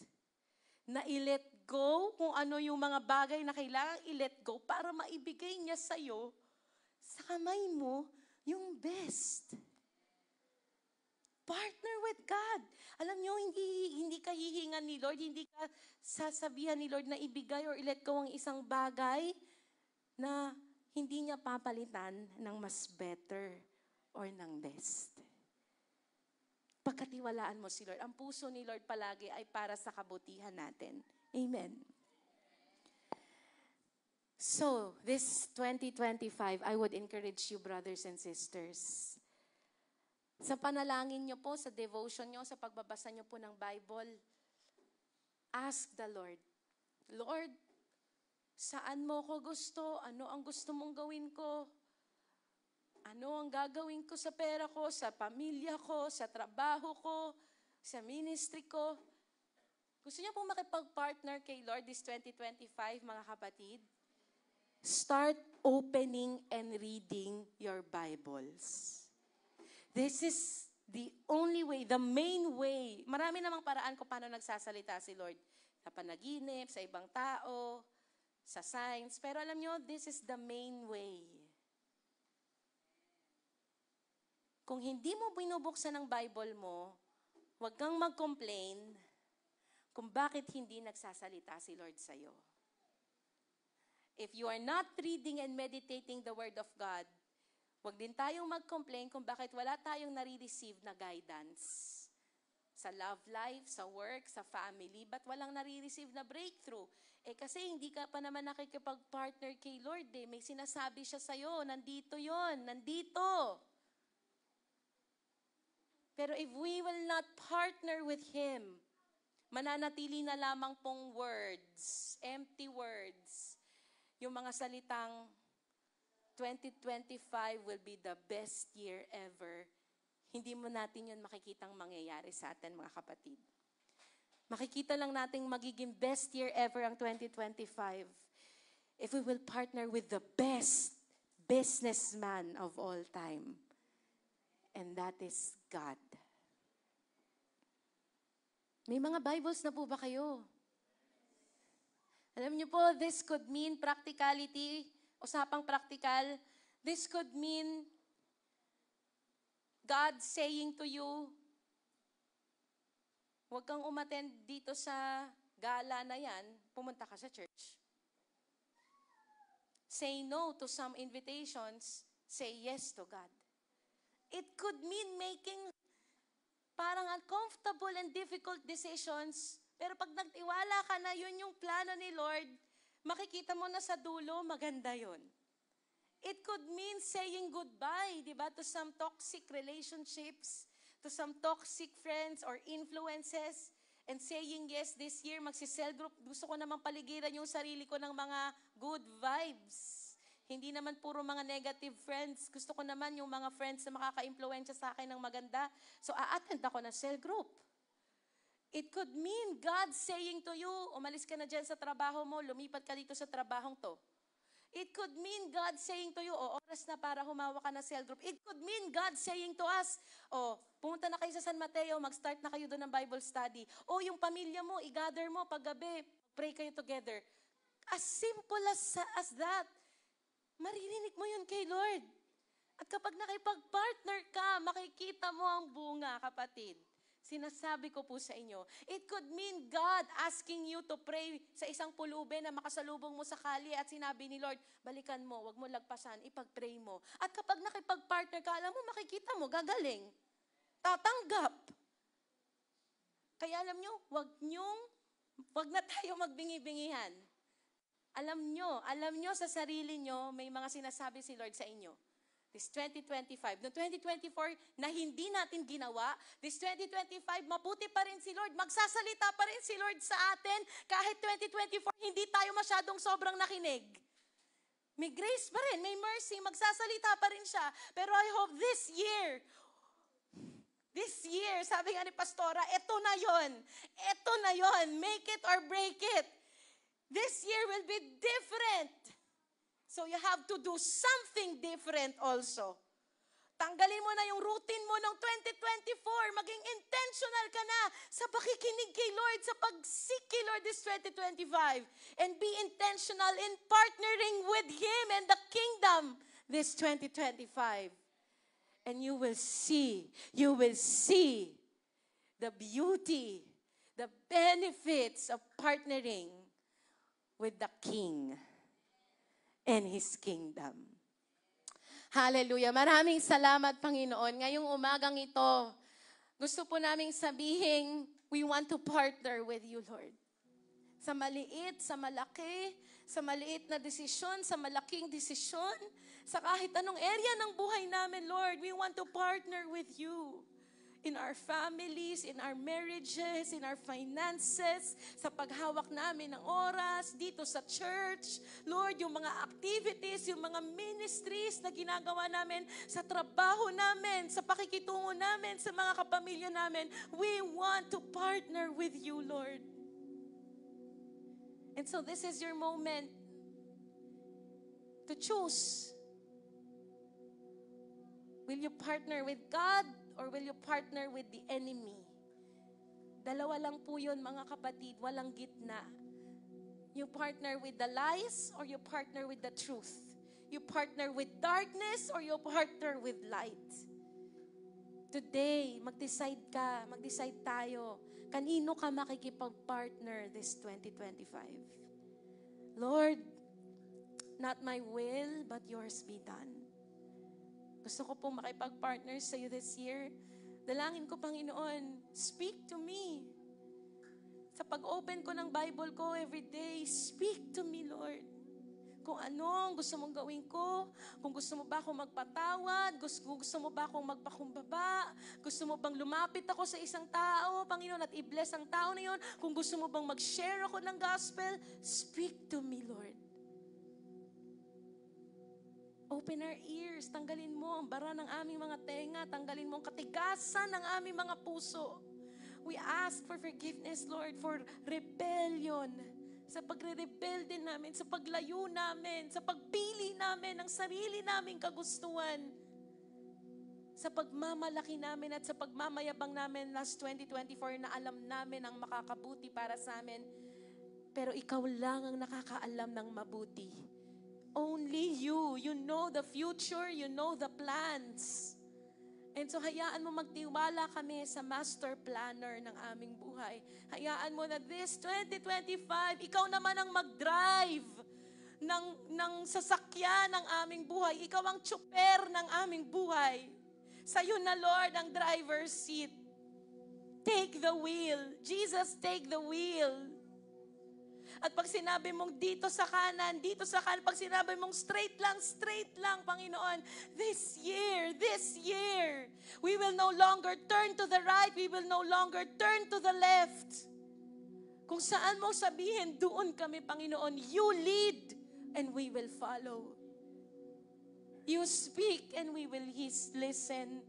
Na i-let go kung ano yung mga bagay na kailangan i-let go para maibigay niya sa'yo sa kamay mo yung best. Partner with God. Alam nyo, hindi ka hihingan ni Lord, hindi ka sasabihan ni Lord na ibigay or i-let go ang isang bagay na hindi niya papalitan ng mas better or ng best. Pagkatiwalaan mo si Lord. Ang puso ni Lord palagi ay para sa kabutihan natin. Amen. So, this 2025, I would encourage you, brothers and sisters. Sa panalangin nyo po, sa devotion nyo, sa pagbabasa nyo po ng Bible, ask the Lord, Lord, saan mo ko gusto? Ano ang gusto mong gawin ko? Ano ang gagawin ko sa pera ko, sa pamilya ko, sa trabaho ko, sa ministry ko? Gusto niyo pong makipag-partner kay Lord this 2025, mga kapatid? Start opening and reading your Bibles. This is the only way, the main way. Marami namang paraan kung paano nagsasalita si Lord. Sa panaginip, sa ibang tao, sa signs. Pero alam niyo, this is the main way. Kung hindi mo binubuksan ang Bible mo, huwag kang mag-complain kung bakit hindi nagsasalita si Lord sa'yo. If you are not reading and meditating the Word of God, huwag din tayong mag-complain kung bakit wala tayong nare-receive na guidance. Sa love life, sa work, sa family, ba't walang nare-receive na breakthrough? Kasi hindi ka pa naman nakikipag-partner kay Lord eh. May sinasabi siya sa'yo, nandito yon, nandito. Pero if we will not partner with Him, mananatili na lamang pong words, empty words. Yung mga salitang 2025 will be the best year ever. Hindi mo natin yun makikitang mangyayari sa atin, mga kapatid. Makikita lang natin magiging best year ever ang 2025 if we will partner with the best businessman of all time. And that is God. May mga Bibles na po ba kayo? Alam niyo po, this could mean practicality, usapang practical. This could mean God saying to you, huwag kang umattend dito sa gala na yan, pumunta ka sa church. Say no to some invitations, say yes to God. It could mean making parang uncomfortable and difficult decisions, pero pag nagtiwala ka na yun yung plano ni Lord, makikita mo na sa dulo, maganda yun. It could mean saying goodbye, di ba, to some toxic relationships, to some toxic friends or influences, and saying yes this year, magsi-cell group. Gusto ko namang paligiran yung sarili ko ng mga good vibes. Hindi naman puro mga negative friends. Gusto ko naman yung mga friends na makaka-impluwensya sa akin ng maganda. So, a-attend ako ng cell group. It could mean God saying to you, umalis ka na dyan sa trabaho mo, lumipat ka dito sa trabahong to. It could mean God saying to you, oras na para humawa ka na cell group. It could mean God saying to us, pumunta na kayo sa San Mateo, mag-start na kayo doon ng Bible study. Yung pamilya mo, i-gather mo paggabi, pray kayo together. As simple as that. Maririnig mo yun kay Lord. At kapag nakipag-partner ka, makikita mo ang bunga, kapatid. Sinasabi ko po sa inyo, it could mean God asking you to pray sa isang pulubi na makasalubong mo sa kalye at sinabi ni Lord, balikan mo, wag mo lagpasan, ipag-pray mo. At kapag nakipag-partner ka, alam mo, makikita mo, gagaling. Tatanggap. Kaya alam nyo, wag na tayo magbingi-bingihan. Alam nyo sa sarili nyo, may mga sinasabi si Lord sa inyo. This 2025, no 2024 na hindi natin ginawa, this 2025, mabuti pa rin si Lord. Magsasalita pa rin si Lord sa atin kahit 2024, hindi tayo masyadong sobrang nakinig. May grace pa rin, may mercy, magsasalita pa rin siya. Pero I hope this year, sabi nga ni Pastora, eto na yon, make it or break it. This year will be different. So you have to do something different also. Tanggalin mo na yung routine mo ng 2024. Maging intentional ka na sa pakikinig kay Lord, sa pag-seek kay Lord this 2025. And be intentional in partnering with Him and the kingdom this 2025. And you will see the beauty, the benefits of partnering with the King and His kingdom. Hallelujah. Maraming salamat, Panginoon. Ngayong umagang ito, gusto po naming sabihin, we want to partner with you, Lord. Sa maliit, sa malaki, sa maliit na desisyon, sa malaking desisyon, sa kahit anong area ng buhay namin, Lord, we want to partner with you. In our families, in our marriages, in our finances, sa paghawak namin ng oras, dito sa church. Lord, yung mga activities, yung mga ministries na ginagawa namin sa trabaho namin, sa pakikitungo namin, sa mga kapamilya namin, we want to partner with you, Lord. And so this is your moment to choose. Will you partner with God or will you partner with the enemy? Dalawa lang po yun, mga kapatid, walang gitna. You partner with the lies or you partner with the truth. You partner with darkness or you partner with light. Today, mag-decide tayo. Kanino ka makikipag-partner this 2025? Lord, not my will, but yours be done. Gusto ko pong makipag-partner sa iyo this year. Dalangin ko, Panginoon, speak to me. Sa pag-open ko ng Bible ko every day, speak to me, Lord. Kung anong gusto mong gawin ko, kung gusto mo ba akong magpatawad, gusto mo ba akong magpakumbaba, gusto mo bang lumapit ako sa isang tao, Panginoon, at i-bless ang tao na yun, kung gusto mo bang mag-share ako ng gospel, speak to me, Lord. Open our ears, tanggalin mo ang bara ng aming mga tenga, tanggalin mo ang katigasan ng aming mga puso. We ask for forgiveness, Lord, for rebellion, sa pagre-rebelde namin, sa paglayo namin, sa pagpili namin ng sarili naming kagustuhan, sa pagmamalaki namin at sa pagmamayabang namin last 2024 na alam namin ang makakabuti para sa amin. Pero ikaw lang ang nakakaalam ng mabuti. Only you. You know the future. You know the plans. And so hayaan mo magtiwala kami sa master planner ng aming buhay. Hayaan mo na this 2025, ikaw naman ang mag-drive ng sasakyan ng aming buhay. Ikaw ang tsuper ng aming buhay. Sa'yo na, Lord, ang driver's seat. Take the wheel. Jesus, take the wheel. At pag sinabi mong dito sa kanan, pag sinabi mong straight lang, Panginoon, this year, we will no longer turn to the right, we will no longer turn to the left. Kung saan mo sabihin, doon kami, Panginoon, you lead and we will follow. You speak and we will listen.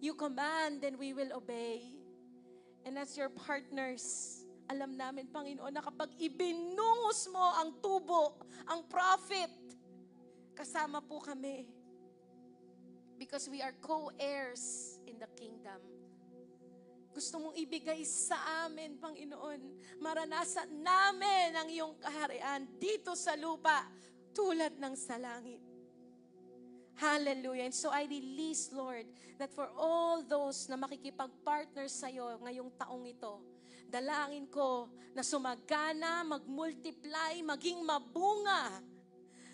You command and we will obey. And as your partners, alam namin, Panginoon, na kapag ibinungos mo ang tubo, ang profit, kasama po kami. Because we are co-heirs in the kingdom. Gusto mong ibigay sa amin, Panginoon. Maranasan namin ang iyong kaharian dito sa lupa, tulad ng sa langit. Hallelujah. And so I release, Lord, that for all those na makikipag-partner sa'yo ngayong taong ito, dalangin ko na sumagana, mag-multiply, maging mabunga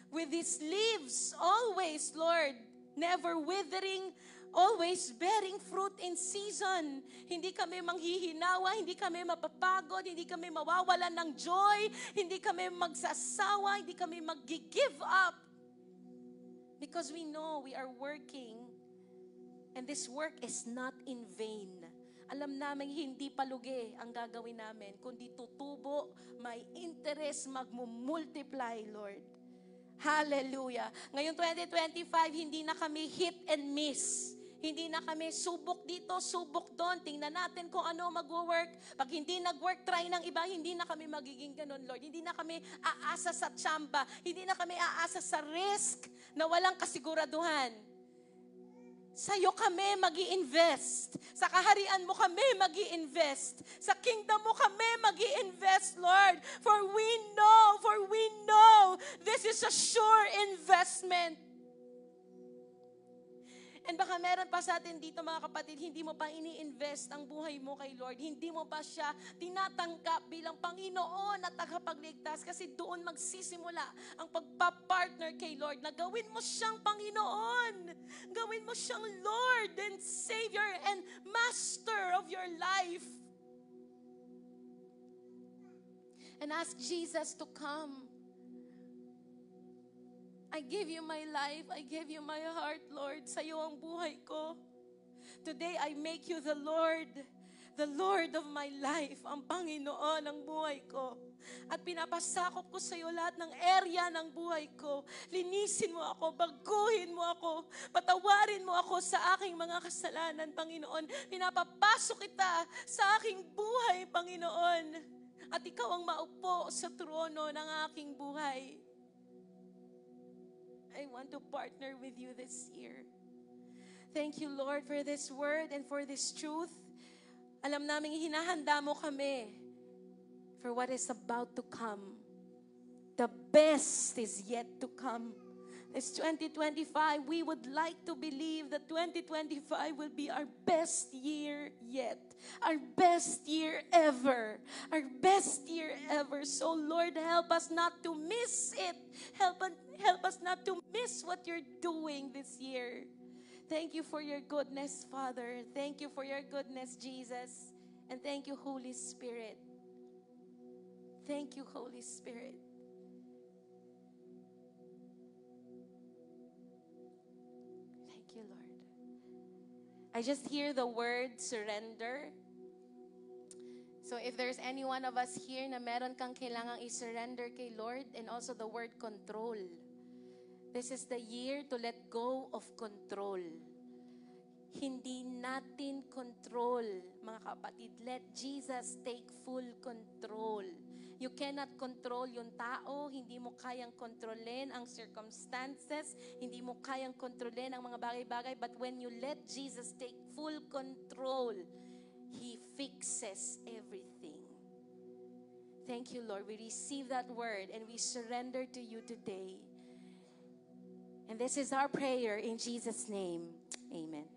with His leaves always, Lord, never withering, always bearing fruit in season. Hindi kami manghihinawa, hindi kami mapapagod, hindi kami mawawalan ng joy, hindi kami magsasawa, hindi kami mag-give up. Because we know we are working and this work is not in vain. Alam namin hindi palugi ang gagawin namin, kundi tutubo, may interest, magmumultiply, Lord. Hallelujah. Ngayong 2025, hindi na kami hit and miss. Hindi na kami subok dito, subok doon. Tingnan natin kung ano mag-work. Pag hindi nag-work, try ng iba. Hindi na kami magiging ganun, Lord. Hindi na kami aasa sa tsamba. Hindi na kami aasa sa risk na walang kasiguraduhan. Sa'yo kami mag-i-invest. Sa kaharian mo kami mag-i-invest. Sa kingdom mo kami mag-i-invest, Lord. For we know, this is a sure investment. And baka meron pa sa atin dito mga kapatid, hindi mo pa ini-invest ang buhay mo kay Lord. Hindi mo pa siya tinatanggap bilang Panginoon at tagapagligtas kasi doon magsisimula ang pagpapartner kay Lord na gawin mo siyang Panginoon. Gawin mo siyang Lord and Savior and Master of your life. And ask Jesus to come. I give you my life. I give you my heart, Lord. Sa iyo ang buhay ko. Today, I make you the Lord of my life, ang Panginoon ng buhay ko. At pinapasakop ko sa iyo lahat ng area ng buhay ko. Linisin mo ako, baguhin mo ako, patawarin mo ako sa aking mga kasalanan, Panginoon. Pinapapasok kita sa aking buhay, Panginoon. At ikaw ang maupo sa trono ng aking buhay. I want to partner with you this year. Thank you, Lord, for this word and for this truth. Alam namin hinahanda mo kami for what is about to come. The best is yet to come. This 2025, we would like to believe that 2025 will be our best year yet. Our best year ever. Our best year ever. So Lord, help us not to miss it. Help us not to miss what you're doing this year. Thank you for your goodness, Father. Thank you for your goodness, Jesus. And thank you, Holy Spirit. Thank you, Holy Spirit. Thank you, Lord. I just hear the word surrender. So if there's any one of us here na meron kang kailangang i-surrender kay Lord, and also the word control. This is the year to let go of control. Hindi natin control, mga kapatid. Let Jesus take full control. You cannot control yung tao, hindi mo kayang kontrolin ang circumstances, hindi mo kayang kontrolin ang mga bagay-bagay, but when you let Jesus take full control, He fixes everything. Thank you, Lord. We receive that word and we surrender to you today. And this is our prayer in Jesus' name. Amen.